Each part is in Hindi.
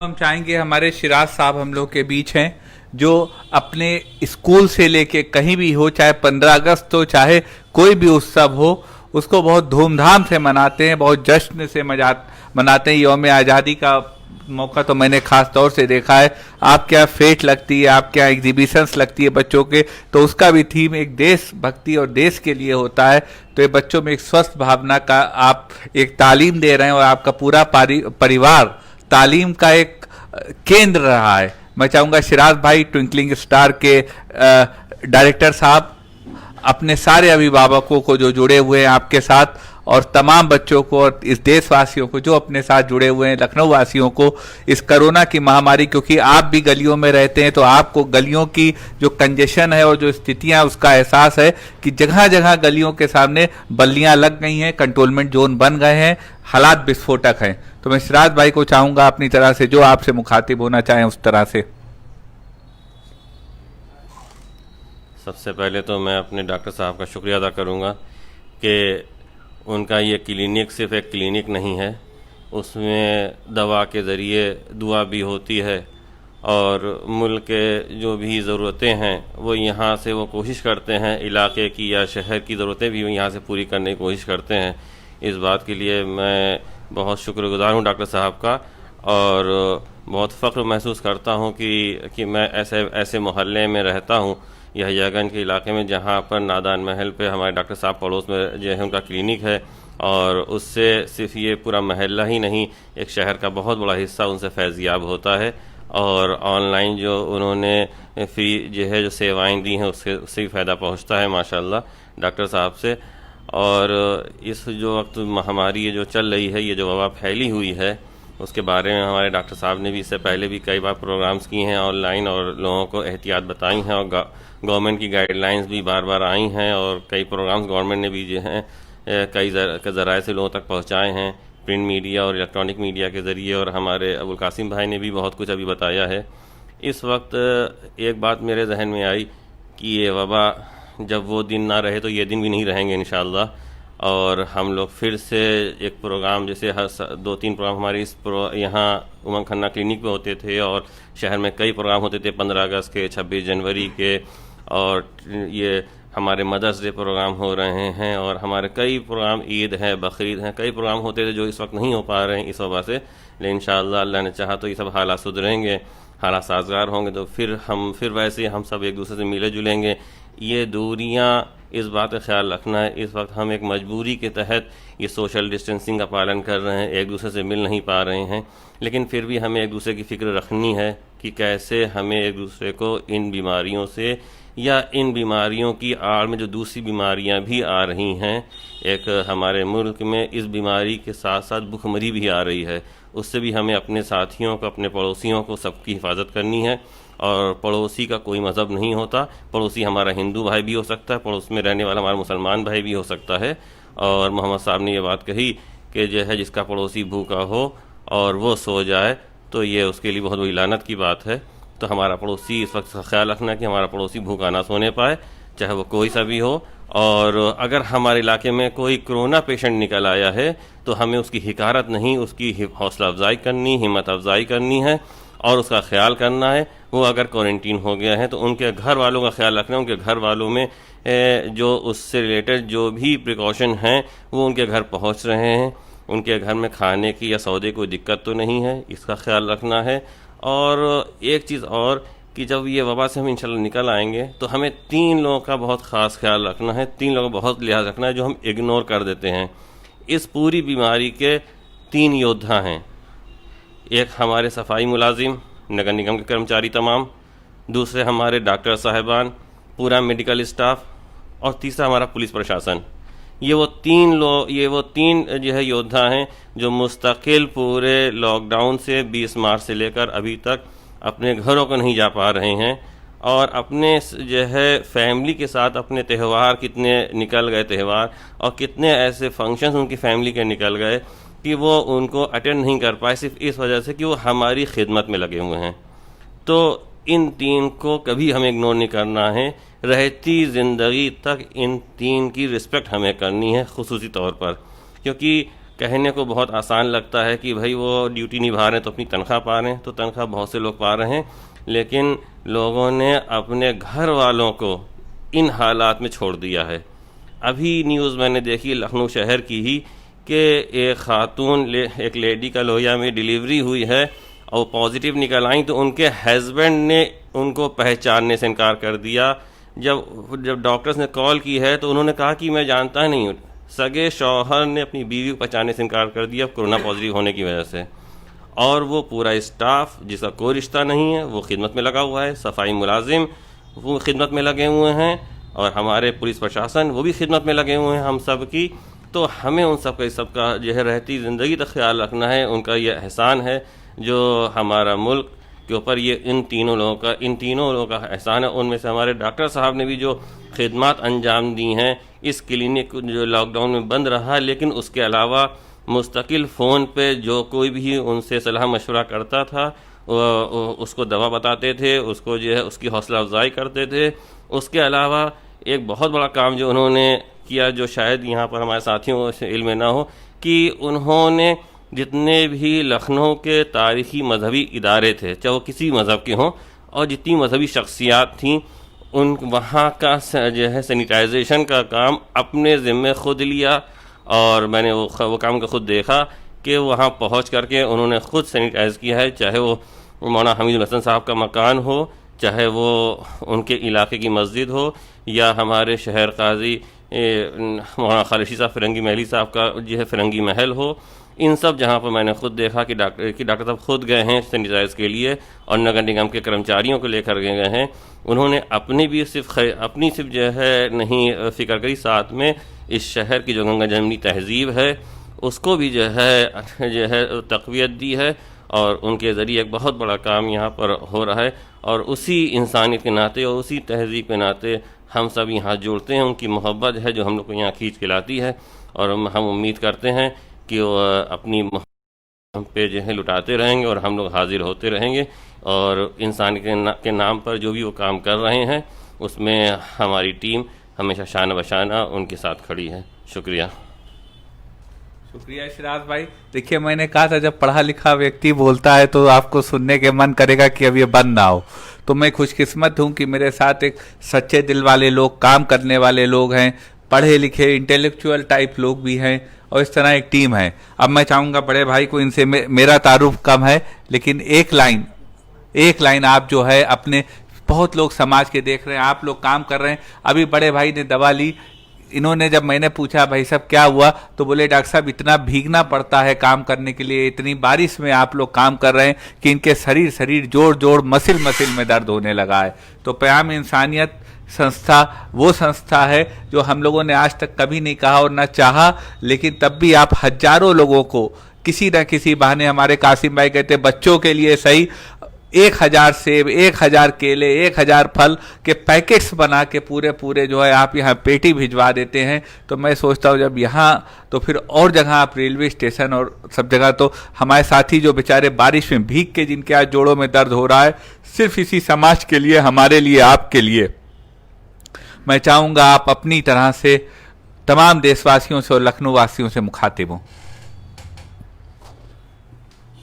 हम चाहेंगे हमारे शिराज साहब हम लोग के बीच हैं जो अपने स्कूल से लेके कहीं भी हो, चाहे 15 अगस्त हो, चाहे कोई भी उत्सव हो, उसको बहुत धूमधाम से मनाते हैं, बहुत जश्न से मनाते हैं। यौम आज़ादी का मौका तो मैंने खास तौर से देखा है। आपके यहाँ फेट लगती है, आपके यहाँ एग्जीबिशंस लगती है बच्चों के, तो उसका भी थीम एक देशभक्ति और देश के लिए होता है। तो ये बच्चों में एक स्वस्थ भावना का आप एक तालीम दे रहे हैं और आपका पूरा परिवार तालीम का एक केंद्र रहा है। मैं चाहूंगा शिराज भाई, ट्विंकलिंग स्टार के डायरेक्टर साहब, अपने सारे अभिभावकों को जो जुड़े हुए हैं आपके साथ, और तमाम बच्चों को और इस देशवासियों को जो अपने साथ जुड़े हुए हैं, लखनऊ वासियों को, इस कोरोना की महामारी, क्योंकि आप भी गलियों में रहते हैं तो आपको गलियों की जो कंजेशन है और जो स्थितियां, उसका एहसास है कि जगह जगह गलियों के सामने बल्लियां लग गई हैं, कंट्रोलमेंट जोन बन गए हैं, हालात विस्फोटक हैं। तो मैं सिराज भाई को चाहूंगा अपनी तरह से जो आपसे मुखातिब होना चाहें उस तरह से। सबसे पहले तो मैं अपने डॉक्टर साहब का शुक्रिया अदा करूंगा कि उनका ये क्लिनिक सिर्फ एक क्लिनिक नहीं है, उसमें दवा के ज़रिए दुआ भी होती है और मुल्क के जो भी ज़रूरतें हैं वो यहाँ से वो कोशिश करते हैं, इलाके की या शहर की ज़रूरतें भी यहाँ से पूरी करने की कोशिश करते हैं। इस बात के लिए मैं बहुत शुक्रगुजार हूँ डॉक्टर साहब का, और बहुत फ़ख्र महसूस करता हूँ कि मैं ऐसे मोहल्ले में रहता हूँ, यहियागंज के इलाके में, जहाँ पर नादान महल पे हमारे डॉक्टर साहब पड़ोस में जो है उनका क्लिनिक है, और उससे सिर्फ ये पूरा महल्ला ही नहीं, एक शहर का बहुत बड़ा हिस्सा उनसे फैज़याब होता है। और ऑनलाइन जो उन्होंने फ्री जो है जो सेवाएं दी हैं उससे भी फ़ायदा पहुँचता है माशाल्लाह डॉक्टर साहब से। और इस जो वक्त महामारी ये जो चल रही है, ये जो वबा फैली हुई है, उसके बारे में हमारे डॉक्टर साहब ने भी इससे पहले भी कई बार प्रोग्राम्स किए हैं ऑनलाइन, और लोगों को एहतियात बताई हैं, और गवर्नमेंट की गाइडलाइंस भी बार बार आई हैं, और कई प्रोग्राम्स गवर्नमेंट ने भी जो हैं कई ज़राए से लोगों तक पहुंचाए हैं, प्रिंट मीडिया और इलेक्ट्रॉनिक मीडिया के ज़रिए, और हमारे अबुल कासिम भाई ने भी बहुत कुछ अभी बताया है। इस वक्त एक बात मेरे जहन में आई कि ये वबा जब वो दिन ना रहे तो ये दिन भी नहीं रहेंगे इंशाअल्लाह, और हम लोग फिर से एक प्रोग्राम, जैसे हर 2-3 प्रोग्राम हमारे यहाँ उमंग खन्ना क्लिनिक पे होते थे, और शहर में कई प्रोग्राम होते थे 15 अगस्त के, 26 जनवरी के, और ये हमारे मदर्स डे प्रोग्राम हो रहे हैं, और हमारे कई प्रोग्राम, ईद है, बकरीद हैं, कई प्रोग्राम होते थे जो इस वक्त नहीं हो पा रहे हैं इस वजह से। लेकिन इंशाअल्लाह अल्लाह ने चाहा तो ये सब हालात सुधरेंगे, हालात साजगार होंगे, तो फिर वैसे हम सब एक दूसरे से मिले जुलेंगे। ये दूरियां, इस बात का ख्याल रखना है, इस वक्त हम एक मजबूरी के तहत ये सोशल डिस्टेंसिंग का पालन कर रहे हैं, एक दूसरे से मिल नहीं पा रहे हैं, लेकिन फिर भी हमें एक दूसरे की फ़िक्र रखनी है कि कैसे हमें एक दूसरे को इन बीमारियों से, या इन बीमारियों की आड़ में जो दूसरी बीमारियां भी आ रही हैं, एक हमारे मुल्क में इस बीमारी के साथ साथ भुखमरी भी आ रही है, उससे भी हमें अपने साथियों को, अपने पड़ोसियों को, सबकी हिफाजत करनी है। और पड़ोसी का कोई मज़हब नहीं होता, पड़ोसी हमारा हिंदू भाई भी हो सकता है, पड़ोस में रहने वाला हमारा मुसलमान भाई भी हो सकता है। और मोहम्मद साहब ने ये बात कही कि जो है जिसका पड़ोसी भूखा हो और वो सो जाए तो ये उसके लिए बहुत बड़ी लानत की बात है। तो हमारा पड़ोसी, इस वक्त का ख्याल रखना कि हमारा पड़ोसी भूखा ना सोने पाए, चाहे वो कोई सा भी हो। और अगर हमारे इलाके में कोई कोरोना पेशेंट निकल आया है तो हमें उसकी हिकारत नहीं, उसकी हौसला अफजाई करनी, हिम्मत अफजाई करनी है, और उसका ख्याल करना है। वो अगर क्वारंटीन हो गया है तो उनके घर वालों का ख्याल रखना है, उनके घर वालों में जो उससे रिलेटेड जो भी प्रिकॉशन हैं वो उनके घर पहुंच रहे हैं, उनके घर में खाने की या सौदे कोई दिक्कत तो नहीं है, इसका ख्याल रखना है। और एक चीज़ और कि जब ये वबा से हम इंशाल्लाह निकल आएंगे तो हमें 3 लोगों का बहुत ख़ास ख्याल रखना है, 3 लोगों का बहुत लिहाज रखना है जो हम इग्नोर कर देते हैं। इस पूरी बीमारी के 3 योद्धा हैं, एक हमारे सफाई मुलाजिम, नगर निगम के कर्मचारी तमाम, दूसरे हमारे डॉक्टर साहिबान, पूरा मेडिकल स्टाफ, और तीसरा हमारा पुलिस प्रशासन। ये वो तीन जो है योद्धा हैं जो मुस्तकिल पूरे लॉकडाउन से 20 मार्च से लेकर अभी तक अपने घरों को नहीं जा पा रहे हैं, और अपने जो है फैमिली के साथ अपने त्यौहार, कितने निकल गए त्यौहार, और कितने ऐसे फंक्शंस उनकी फैमिली के निकल गए कि वो उनको अटेंड नहीं कर पाए, सिर्फ इस वजह से कि वो हमारी खिदमत में लगे हुए हैं। तो इन 3 को कभी हमें इग्नोर नहीं करना है, रहती ज़िंदगी तक इन 3 की रिस्पेक्ट हमें करनी है खुसूसी तौर पर, क्योंकि कहने को बहुत आसान लगता है कि भाई वो ड्यूटी निभा रहे हैं तो अपनी तनख्वाह पा रहे हैं, तो तनख्वाह बहुत से लोग पा रहे हैं, लेकिन लोगों ने अपने घर वालों को इन हालात में छोड़ दिया है। अभी न्यूज़ मैंने देखी लखनऊ शहर की ही कि एक खातून एक लेडी का लोहिया में डिलीवरी हुई है और पॉजिटिव निकल आई, तो उनके हस्बैंड ने उनको पहचानने से इनकार कर दिया। जब डॉक्टर्स ने कॉल की है तो उन्होंने कहा कि मैं जानता नहीं हूँ। सगे शौहर ने अपनी बीवी को पहचानने से इनकार कर दिया कोरोना पॉजिटिव होने की वजह से। और वो पूरा स्टाफ जिसका कोई रिश्ता नहीं है वो खिदमत में लगा हुआ है, सफाई मुलाजिम वो खिदमत में लगे हुए हैं, और हमारे पुलिस प्रशासन वो भी खिदमत में लगे हुए हैं हम सब की। तो हमें उन सबका जो है रहती ज़िंदगी तक ख्याल रखना है। उनका ये एहसान है जो हमारा मुल्क के ऊपर ये इन तीनों लोगों का एहसान है। उनमें से हमारे डॉक्टर साहब ने भी जो खिदमत अंजाम दी हैं, इस क्लिनिक जो लॉकडाउन में बंद रहा, लेकिन उसके अलावा मुस्तकिल फ़ोन पे जो कोई भी उनसे सलाह मशवरा करता था उसको दवा बताते थे, उसको जो है उसकी हौसला अफजाई करते थे। उसके अलावा एक बहुत बड़ा काम जो उन्होंने किया, जो शायद यहाँ पर हमारे साथियों से इल्म ना हो, कि उन्होंने जितने भी लखनऊ के तारीख़ी मजहबी इदारे थे, चाहे वो किसी मज़हब के हों, और जितनी मजहबी शख्सियात थीं, उन वहाँ का जो है सैनिटाइजेशन का काम अपने ज़िम्मे ख़ुद लिया। और मैंने वो काम को ख़ुद देखा कि वहाँ पहुँच करके उन्होंने ख़ुद सैनिटाइज़ किया है, चाहे वो मौलाना हमीदुल हसन साहब का मकान हो, चाहे वो उनके इलाके की मस्जिद हो, या हमारे शहर काजी मौलाना खालिद साहब फ़िरंगी महली साहब का जो है फ़िरंगी महल हो। इन सब जहाँ पर मैंने ख़ुद देखा कि डॉक्टर साहब ख़ुद गए हैं सैनिटाइज़ के लिए, और नगर निगम के कर्मचारियों को लेकर गए हैं। उन्होंने अपनी भी अपनी सिर्फ जो है नहीं फ़िक्र करी, साथ में इस शहर की जो गंगा जमनी तहज़ीब है उसको भी जो है तक़वियत दी है, और उनके ज़रिए एक बहुत बड़ा काम यहाँ पर हो रहा है। और उसी इंसानियत के नाते और उसी तहज़ीब के नाते हम सब यहाँ जुड़ते हैं। उनकी मोहब्बत है जो हम लोग को यहाँ खींच के लाती है, और हम उम्मीद करते हैं कि वो अपनी हम पे जो है लुटाते रहेंगे और हम लोग हाजिर होते रहेंगे। और इंसान के नाम पर जो भी वो काम कर रहे हैं उसमें हमारी टीम हमेशा शान बशाना उनके साथ खड़ी है। शुक्रिया। शुक्रिया शिराज भाई। देखिए, मैंने कहा था जब पढ़ा लिखा व्यक्ति बोलता है तो आपको सुनने के मन करेगा कि अब ये बंद ना हो। तो मैं खुशकिस्मत हूँ कि मेरे साथ एक सच्चे दिल वाले लोग, काम करने वाले लोग हैं, पढ़े लिखे इंटेलेक्चुअल टाइप लोग भी हैं, और इस तरह एक टीम है। अब मैं चाहूँगा बड़े भाई को, इनसे मेरा तारुफ कम है, लेकिन एक लाइन आप जो है अपने, बहुत लोग समाज के देख रहे हैं, आप लोग काम कर रहे हैं। अभी बड़े भाई ने दवा ली, इन्होंने जब मैंने पूछा भाई साहब क्या हुआ, तो बोले डॉक्टर साहब इतना भीगना पड़ता है काम करने के लिए, इतनी बारिश में आप लोग काम कर रहे हैं कि इनके शरीर जोड़ मसिल में दर्द होने लगा है। तो प्याम इंसानियत संस्था वो संस्था है जो हम लोगों ने आज तक कभी नहीं कहा और ना चाहा, लेकिन तब भी आप हजारों लोगों को किसी न किसी बहाने, हमारे कासिम भाई कहते बच्चों के लिए सही, 1000 सेब, 1000 केले, 1000 फल के पैकेट्स बना के पूरे जो है आप यहाँ पेटी भिजवा देते हैं। तो मैं सोचता हूँ जब यहाँ, तो फिर और जगह आप रेलवे स्टेशन और सब जगह, तो हमारे साथी जो बेचारे बारिश में भीग के जिनके आज जोड़ों में दर्द हो रहा है, सिर्फ इसी समाज के लिए, हमारे लिए, आपके लिए, मैं चाहूँगा आप अपनी तरह से तमाम देशवासियों से और लखनऊ वासियों से मुखातिब हों।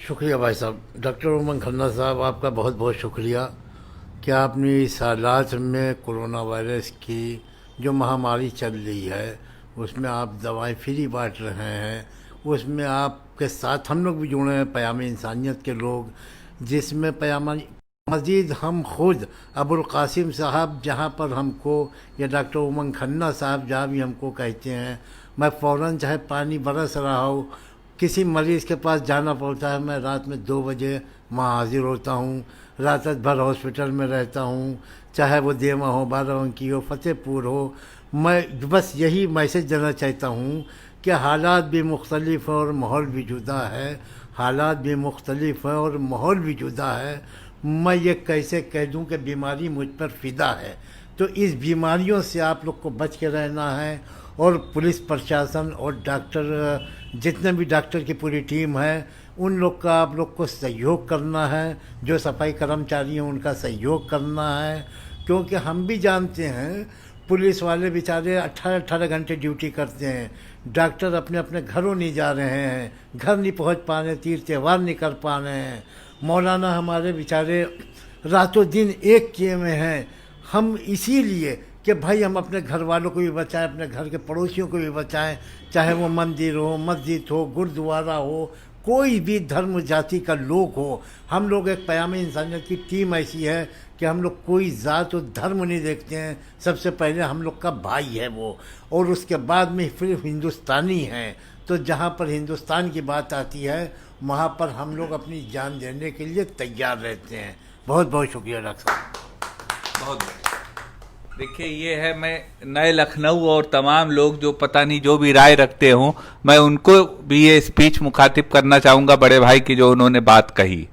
शुक्रिया भाई साहब। डॉक्टर उमंग खन्ना साहब, आपका बहुत बहुत शुक्रिया कि आपने इस हालात में कोरोना वायरस की जो महामारी चल रही है उसमें आप दवाएं फ्री बांट रहे हैं, उसमें आपके साथ हम लोग भी जुड़े हैं, पयाम इंसानियत के लोग, जिसमें पयाम मज़ीद हम खुद अबुल कासिम साहब जहाँ पर हमको, या डॉक्टर उमंग खन्ना साहब जहाँ भी हमको कहते हैं, मैं फ़ौरन चाहे पानी बरस रहा हो, किसी मरीज़ के पास जाना पड़ता है, मैं रात में 2 बजे वहाँ हाजिर होता हूँ, रात भर हॉस्पिटल में रहता हूँ, चाहे वो देवा हो, बाराबंकी हो, फतेहपुर हो। मैं बस यही मैसेज देना चाहता हूँ कि हालात भी मुख्तलिफ हैं और माहौल भी जुदा है, हालात भी मुख्तलिफ हैं और माहौल भी जुदा है। मैं ये कैसे कह दूँ कि बीमारी मुझ पर फ़िदा है, तो इस बीमारियों से आप लोग को बच के रहना है। और पुलिस प्रशासन और डॉक्टर, जितने भी डॉक्टर की पूरी टीम है, उन लोग का आप लोग को सहयोग करना है, जो सफाई कर्मचारी हैं उनका सहयोग करना है, क्योंकि हम भी जानते हैं पुलिस वाले बेचारे 18-18 घंटे ड्यूटी करते हैं, डॉक्टर अपने अपने घरों नहीं जा रहे हैं, घर नहीं पहुंच पा रहे, तीर्थ त्यौहार नहीं कर पा रहे हैं। मौलाना हमारे बेचारे रातों दिन एक किए में हैं। हम इसीलिए कि भाई हम अपने घर वालों को भी बचाएं, अपने घर के पड़ोसियों को भी बचाएं, चाहे वो मंदिर हो, मस्जिद हो, गुरुद्वारा हो, कोई भी धर्म जाति का लोग हो। हम लोग एक क़याम इंसानियत की टीम ऐसी है कि हम लोग कोई ज़ात और धर्म नहीं देखते हैं। सबसे पहले हम लोग का भाई है वो, और उसके बाद में फिर हिंदुस्तानी हैं। तो जहाँ पर हिंदुस्तान की बात आती है वहाँ पर हम लोग अपनी जान देने के लिए तैयार रहते हैं। बहुत बहुत शुक्रिया डॉक्टर साहब। बहुत देखिए, ये है, मैं नए लखनऊ और तमाम लोग जो पता नहीं जो भी राय रखते हों, मैं उनको भी ये स्पीच मुखातिब करना चाहूँगा बड़े भाई की जो उन्होंने बात कही।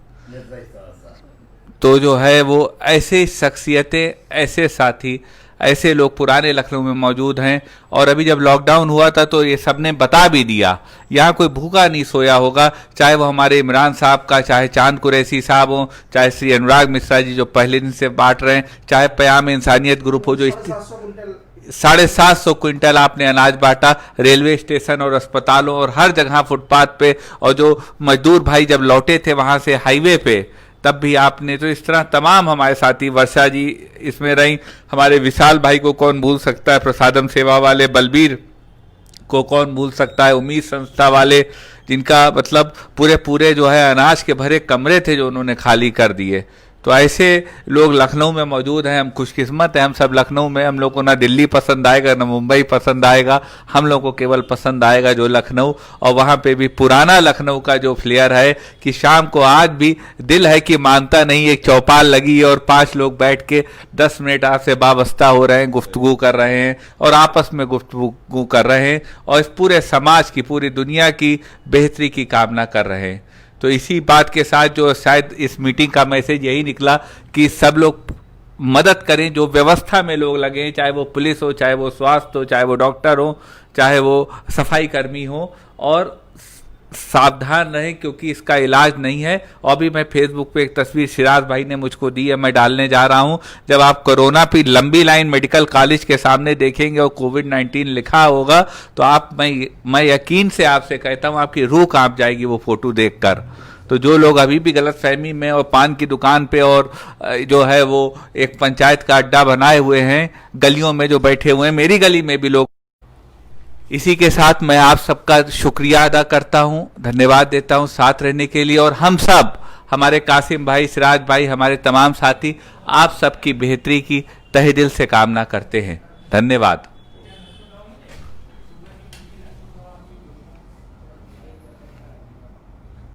तो जो है वो ऐसे शख्सियतें, ऐसे साथी, ऐसे लोग पुराने लखनऊ में मौजूद हैं। और अभी जब लॉकडाउन हुआ था तो ये सबने बता भी दिया, यहाँ कोई भूखा नहीं सोया होगा, चाहे वो हमारे इमरान साहब का, चाहे चांद कुरैशी साहब हो, चाहे श्री अनुराग मिश्रा जी जो पहले दिन से बांट रहे हैं, चाहे क़याम इंसानियत ग्रुप हो जो 750 क्विंटल आपने अनाज बांटा रेलवे स्टेशन और अस्पतालों और हर जगह फुटपाथ पे। और जो मजदूर भाई जब लौटे थे वहाँ से हाईवे पे, तब भी आपने, तो इस तरह तमाम हमारे साथी, वर्षा जी इसमें रही, हमारे विशाल भाई को कौन भूल सकता है, प्रसादम सेवा वाले बलबीर को कौन भूल सकता है, उम्मीद संस्था वाले जिनका मतलब पूरे जो है अनाज के भरे कमरे थे जो उन्होंने खाली कर दिए। तो ऐसे लोग लखनऊ में मौजूद हैं। हम खुशकिस्मत हैं, हम सब लखनऊ में। हम लोग को ना दिल्ली पसंद आएगा ना मुंबई पसंद आएगा, हम लोग को केवल पसंद आएगा जो लखनऊ। और वहाँ पे भी पुराना लखनऊ का जो फ्लेयर है कि शाम को आज भी दिल है कि मानता नहीं, एक चौपाल लगी और 5 लोग बैठ के 10 मिनट आपसे वाबस्ता हो रहे हैं, गुफ्तगू कर रहे हैं और आपस में गुफ्तगू कर रहे हैं और इस पूरे समाज की, पूरी दुनिया की बेहतरी की कामना कर रहे हैं। तो इसी बात के साथ जो शायद इस मीटिंग का मैसेज यही निकला कि सब लोग मदद करें, जो व्यवस्था में लोग लगे, चाहे वो पुलिस हो, चाहे वो स्वास्थ्य हो, चाहे वो डॉक्टर हो, चाहे वो सफाई कर्मी हो, और सावधान रहें क्योंकि इसका इलाज नहीं है। और भी मैं फेसबुक पे एक तस्वीर सिराज भाई ने मुझको दी है, मैं डालने जा रहा हूं। जब आप कोरोना पे लंबी लाइन मेडिकल कॉलेज के सामने देखेंगे और कोविड-19 लिखा होगा तो आप, मैं यकीन से आपसे कहता हूं आपकी रूह कांप जाएगी वो फोटो देखकर। तो जो लोग अभी भी गलत फहमी में और पान की दुकान पे और जो है वो एक पंचायत का अड्डा बनाए हुए हैं, गलियों में जो बैठे हुए हैं, मेरी गली में भी लोग। इसी के साथ मैं आप सबका शुक्रिया अदा करता हूं, धन्यवाद देता हूं साथ रहने के लिए। और हम सब, हमारे कासिम भाई, सिराज भाई, हमारे तमाम साथी, आप सबकी बेहतरी की तहे दिल से कामना करते हैं। धन्यवाद।